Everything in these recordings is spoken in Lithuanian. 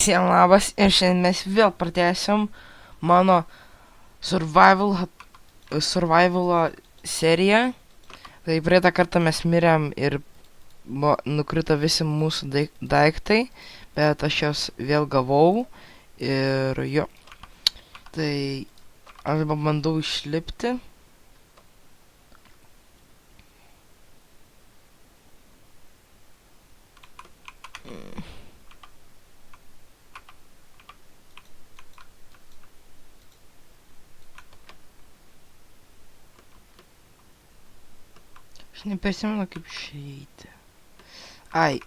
Visiems labas ir šiandien mes vėl pratęsim mano survivalo seriją. Tai praeitą kartą mes mirėm ir nukrito visi mūsų daiktai, bet aš juos vėl gavau ir jo. Tai aš bandau išlipti. Aš neprisimenu kaip išeiti. Ai,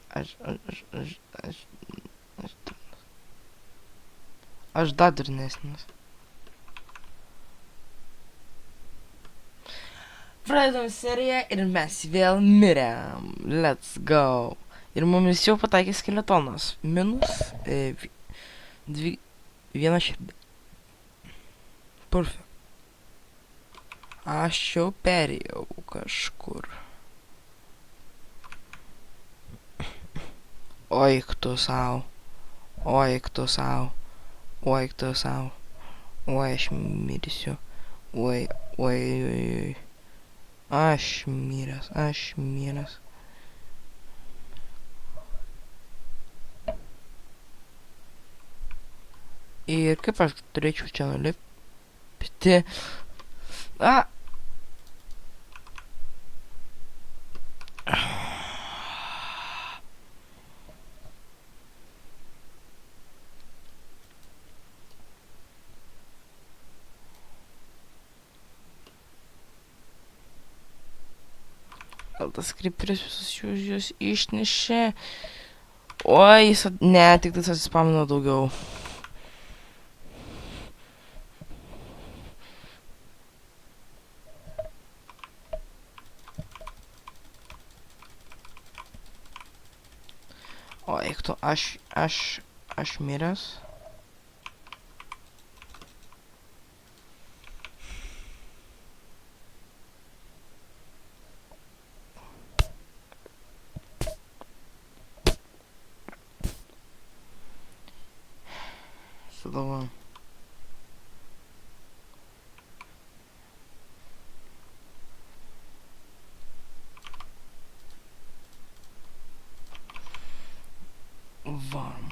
aš dar durnesnis. Pradedam seriją ir mes vėl mirėm. Let's go. Ir mumis jau pataikė skeletonas. Minus viena širdį. Perfect. Aš jau perėjau kažkur. Oik tu sau. Oik tu sau. Oik tu sau. Oi, aš mirsiu. Oi. Aš miręs. Ir kaip aš turėčiau čia nulipti? Gal tas krypris visus jūs išnešė? Oi, ne, tik tas atsispamino daugiau. O, eik tu, aš miręs. Sugalvojom. Varom.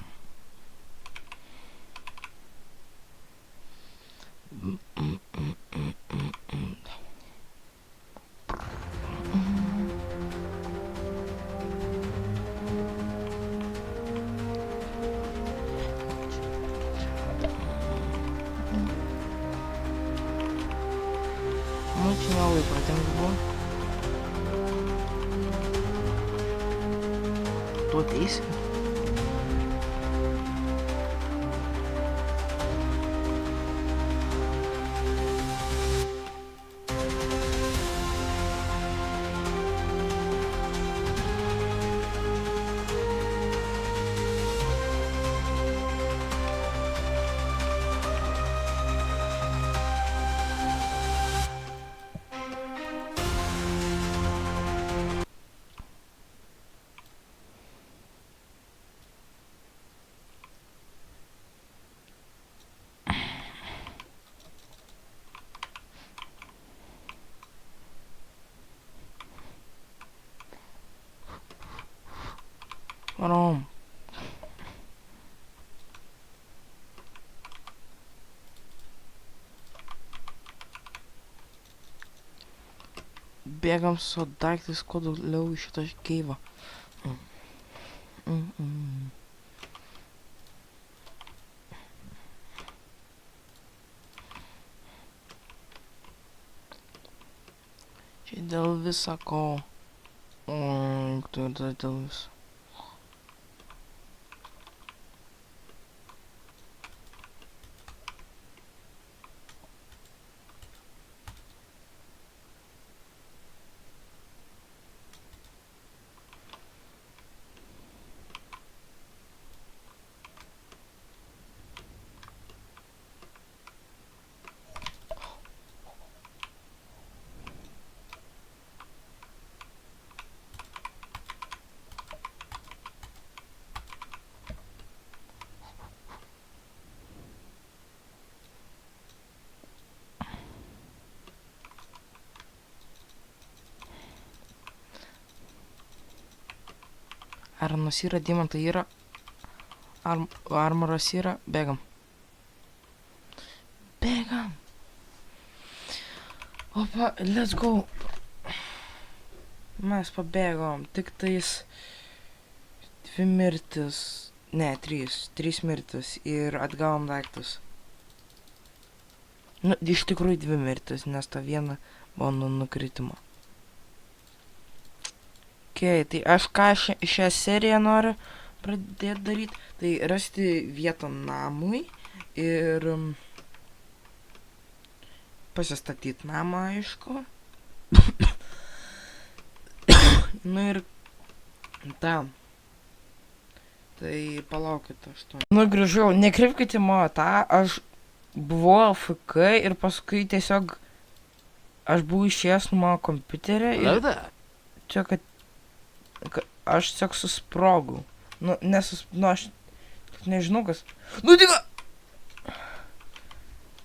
Nu, čia nelabai pratinga buvo. Tu ateisi? Varom. Bėgam su daiktais kuo daugiau iš šito keivo. Čia dėl visako. Tu dėl viso. Ironas yra, diamantai yra. Armoras yra. Bėgam. Bėgam. Opa, let's go. Mes pabėgom. Tik tais 2 mirtis. Ne, 3. 3 mirtis. Ir atgavom daiktus. Nu, iš tikrųjų 2 mirtis, nes ta viena buvo nuo nukritimo. Okay, tai aš ką šią seriją noriu pradėti daryti, tai rasti vietą namui ir pasistatyti namą, aišku. Nu ir tam. Tai palaukit aš to. Nu grįžau, nekreipkite mano tą, aš buvau AFK ir paskui tiesiog aš buvau išėjęs nuo mano kompiuterio ir čia, kad aš tiesiog susprogau. Nu, aš nežinau, kas nutiko.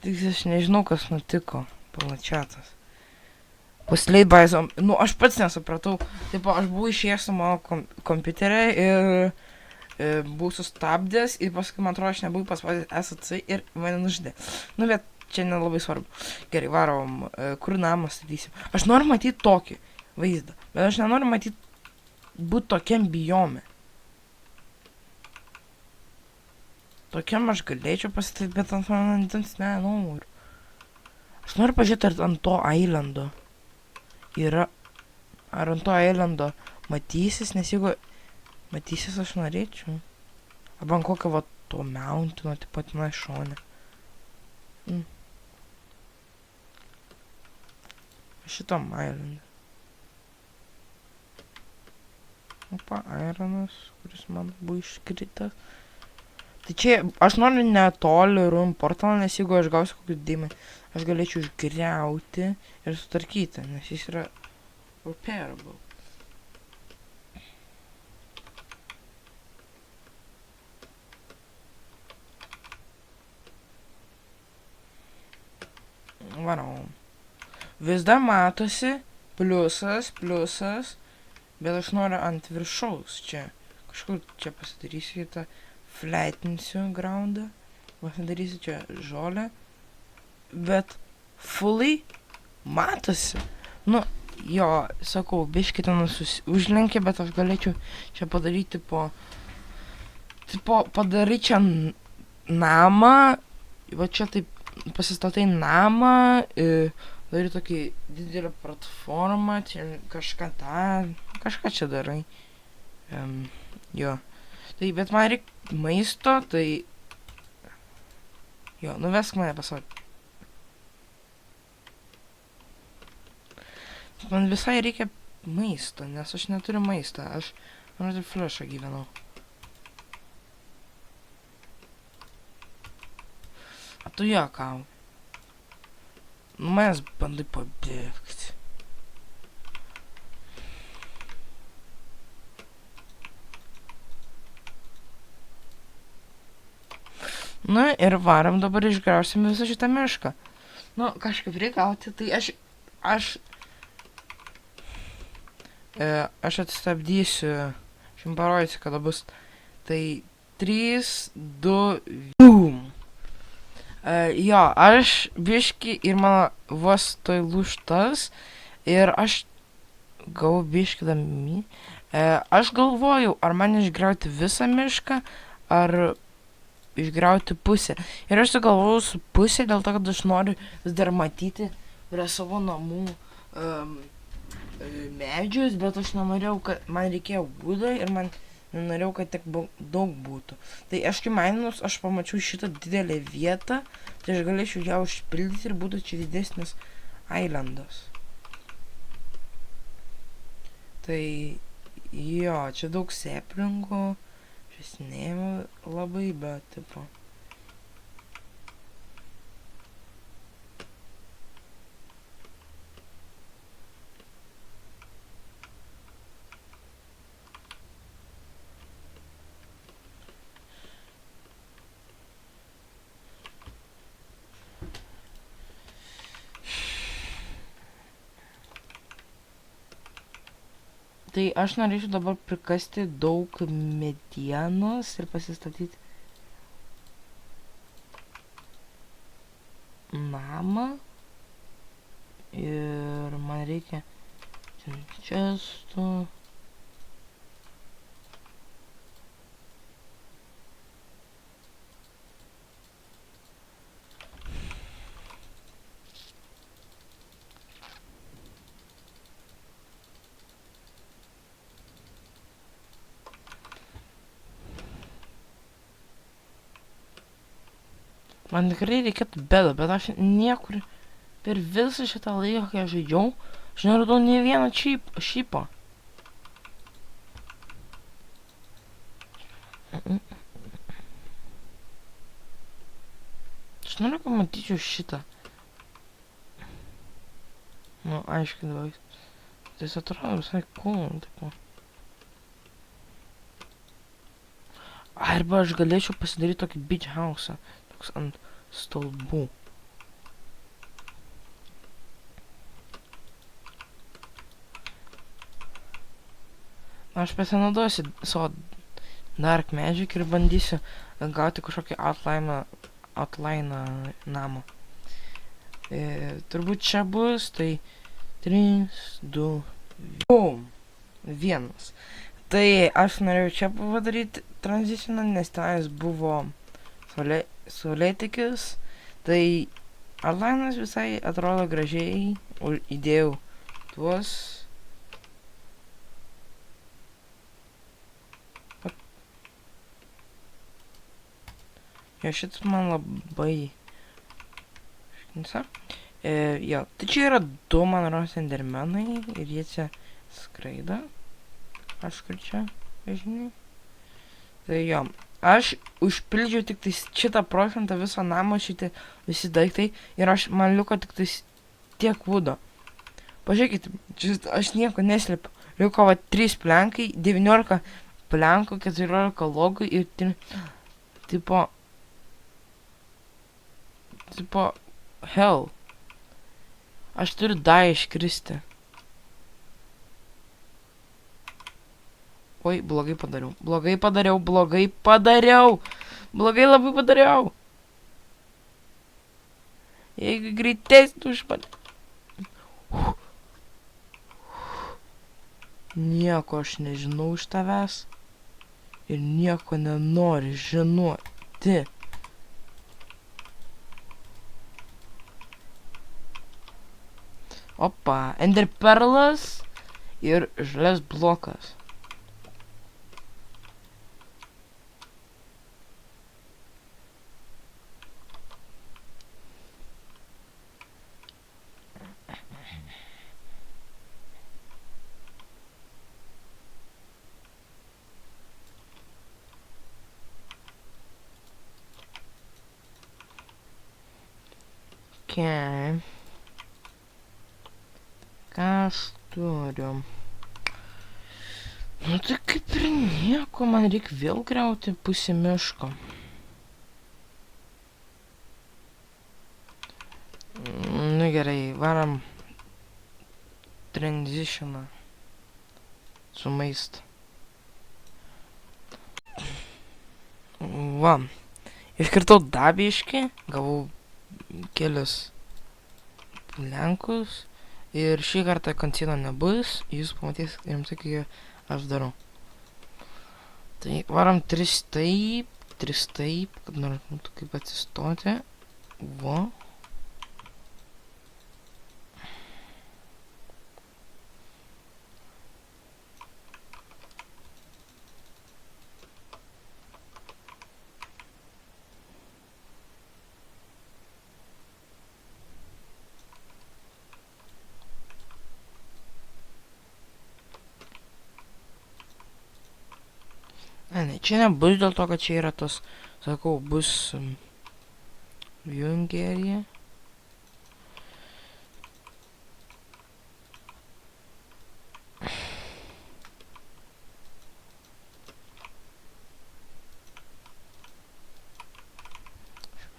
Tik aš nežinau, kas nutiko. Palačiatas. Pasleit baizom. Nu, aš pats nesupratau. Taip, aš buvau išėjęs nuo mano kompiuterio ir buvau sustabdęs ir paskui, man atrodo, aš nebuvau paspaudęs SC ir mane nužudė. Nu, bet čia nelabai svarbu. Gerai, varom, kur namą statysim. Aš noriu matyti tokį vaizdą, bet aš nenoriu matyti būti tokiam bijome. Tokiam aš galėčiau pasistatyti, bet ant vandens nenoriu. Aš noriu pažiūrėti, ar ant to islando yra, ar ant to islando matysis, nes jeigu matysis, aš norėčiau. Arba ant kokio va to mountaino, taip pat na šone. Šitam islande. Opa, ironas, kuris man buvo iškritęs. Tai čia, aš noriu netoli room portalą, nes jeigu aš gausiu kokį dėmę, aš galėčiau išgriauti ir sutarkyti, nes jis yra repairable. Varom. Vis dar matosi pliusas, bet aš noriu ant viršaus čia. Kažkur čia pasidarysiu tą flatinsiu groundą. Pasidarysiu čia žolę. Bet fully matosi. Nu, jo, sakau, biškį ten užlenkė, bet aš galėčiau čia padaryti padaryti čia namą. Va čia taip pasistatai namą, darai tokį didelę platformą, čia kažką čia darai. Jo. Tai, bet man reikia maisto, tai... Jo, nuvesk mane pasakyti. Man visai reikia maisto, nes aš neturiu maisto. Aš tik flešą gyvenau. A tu juokau. Nu, manęs bandai pabėgti. Nu, ir varam dabar išgrausim visą šitą mišką. Nu, kažkaip reikia gauti, tai aš atsistabdysiu. Aš jums parodysiu, kada bus. Tai 3, 2, boom. Jo, aš biški ir mano vos toj lūžtas ir aš gavau biški dami. Aš galvojau, ar man išgrauti visą mišką, ar išgrauti pusę. Ir aš sugalvojau su pusė dėl to, kad aš noriu vis dar matyti prie savo namų medžius, bet aš nenorėjau, kad man reikėjo būdo ir man nenorėjau, kad tiek daug būtų. Tai aš kai mainus, aš pamačiau šitą didelę vietą, tai aš galėčiau ją užpildyti ir būtų čia didesnis islandas. Tai jo, čia daug seplingų, šis neėmė labai, bet tipo. Tai aš norėčiau dabar prikasti daug medienos ir pasistatyti namą. Ir man reikia čestų. Man tikrai reikėtų bedo, bet aš niekur per visą šitą laiką, kai aš žaidžiau, aš neradau nei vieną šypo. Aš noriu, kad matyčiau šitą. Nu, aiškiai dabar. Tai jis atrodo visai cool, tipo. Arba aš galėčiau pasidaryti tokį beach house'ą. Toks ant stulbų. Aš pasinaudosiu savo Dark Magic ir bandysiu gauti kažkokį outline namą. Turbūt čia bus, tai 3, 2, boom, 1. Tai aš norėjau čia padaryti transitioną, nes tenais buvo saulėtekis, tai outline'as visai atrodo gražiai, įdėjau tuos. Jo, šitas man labai jo, tai čia yra 2 man rodos endermenai ir jie čia skraido. Aš kur čia, žinai. Tai jo, aš užpildžiau tik tais šitą procentą viso namo, šitie visi daiktai ir man liko tik tais tiek vudo. Pažiūrėkit, aš nieko neslėpiu. Liko va 3 plenkai, 19 plenkų, 14 logų ir tipo hell. Aš turiu iškristi. Oi, blogai padariau. Blogai labai padariau. Jeigu greitesnį už mane. Nieko aš nežinau iš tavęs. Ir nieko nenori žinoti. Opa, ender perlas ir žalias blokas. Okay. Ką aš turiu? Nu tai kaip ir nieko, man reikia vėl griauti pusę miško. Nu gerai, varam transitioną su maistu. Va, iškirtau dabiškį, gavau kelius plenkus. Ir šį kartą koncino nebus, jūs pamatysite rimtai, kai aš darau. Tai varam 3 taip, kad nors būtų kaip atsistoti. Va. Ne, čia nebus dėl to, kad čia yra tas, sakau, bus viewing area.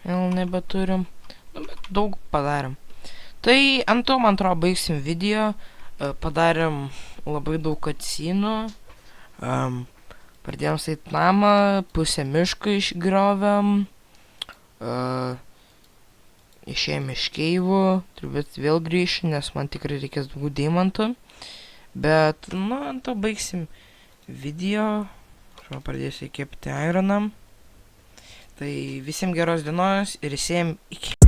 Vėl nebeturim, nu, bet daug padarėm. Tai ant to, man atrodo, baigsim video, padarėm labai daug cutscenų. Pradėjom statyt namą, pusę miško išgriovėm. Išėjom iš keivų, turbūt vėl grįšiu, nes man tikrai reikės daugiau deimantų. Bet, ant to baigsim video. Aš pradėsiu kepti ironą. Tai visiems geros dienos ir visiems iki.